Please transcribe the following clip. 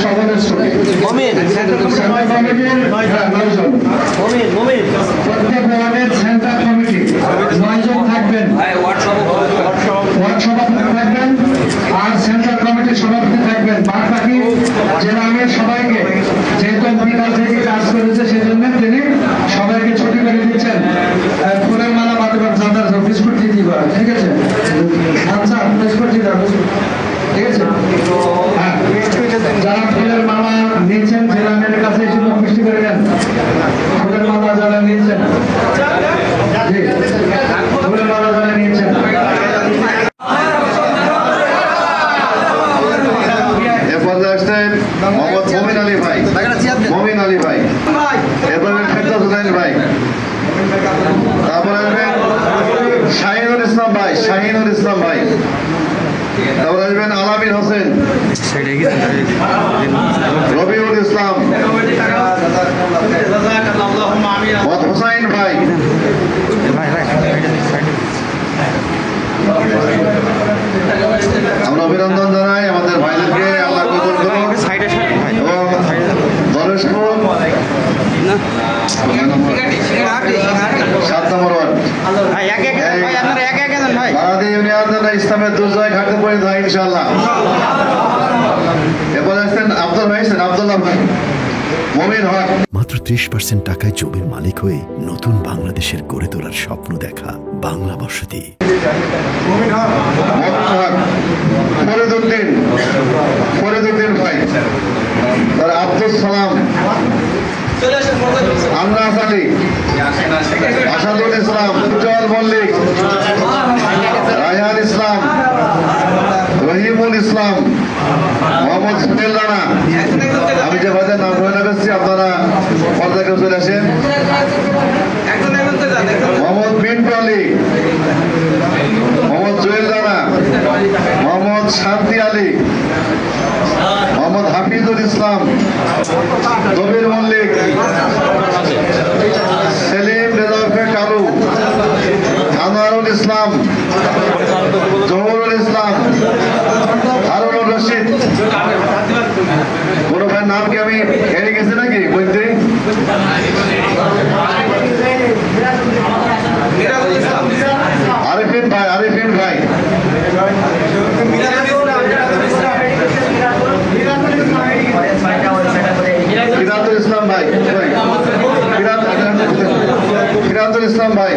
সকলের ছবি প্রত্যেক ওয়ার্ডের সেন্ট্রাল কমিটি 9 জন থাকবেন, ওয়ার্ড সভাপতি থাকবেন আর সেন্ট্রাল কমিটির সভাপতি থাকবেন। বাদ বাকি জেলামের সবাইকে, যেহেতু বিকাল থেকে কাজ করেছে সেজন্য তিনি সবাইকে ছুটি করে দিচ্ছেন। ফুলের মালা বাঁধবার চাঁদার বিস্কুট দিয়ে দিবা, ঠিক আছে? আচ্ছা, বিস্কুট দিয়ে দাও, ঠিক আছে? হ্যাঁ, যারা ফুলের মালা নিয়েছেন জেলামের কাছে এসে মিষ্টি করে দেন। ফুলের মালা যারা নিয়েছেন, ফুলের মালা যারা নিয়েছেন, মমিন আলী ভাই, এরপরে ফেরদৌস হোসেন ভাই, তারপরে আসবেন শাহিনুর ইসলাম ভাই, শাহিনুর ইসলাম ভাই, তারপরে আসবেন আলামিন হোসেন, রবিউল ইসলাম, হুসাইন ভাই, আমরা অভিনন্দন জানাই আমাদের ভাইদেরকে। আল্লাহ কবুল করুন এবং দরেশপুর 7 নম্বর ওয়ার্ড বারাদি ইউনিয়ন ইসলামের দুর্জয় ঘাটতে পরিণত হয় ইনশাআল্লাহ। এরপরে আসছেন আব্দুল ভাইছেন, আব্দুল্লাহ ভাই, মমিন হক। মাত্র 30% টাকায় জমির মালিক হয়ে নতুন বাংলাদেশের গড়ে তোলার স্বপ্ন দেখা বাংলা বসতি। ফরিদউদ্দিন ভাই, আব্দুল সালাম, আন্নাস আলী, আসাদুল ইসলাম, উজ্জ্বল মল্লিক, রায়হান ইসলাম, রহিমুল ইসলাম, মোহাম্মদ সুনীল রানা। আমি যে বাজার নাম ধরে রাখছি আপনারা পর্দাকে চলে আসেন। মোহাম্মদ বিন্টু আলী, মোহাম্মদ জুয়েল রানা, মোহাম্মদ শান্তি আলী, মোহাম্মদ হাফিজুল ইসলাম, দবির মল্লিক, সেলিম রেজাউফে কালু, আনোয়ারুল ইসলাম, জহুরুল ইসলাম, হারুনুর রশিদ। কোনো ভাইয়ের নাম কি আমি হেরে গেছি নাকি বলতে? আরিফিন ভাই, আরিফিন ভাই, ফিরাতুল ইসলাম ভাই, ফিরাতুল ইসলাম ভাই,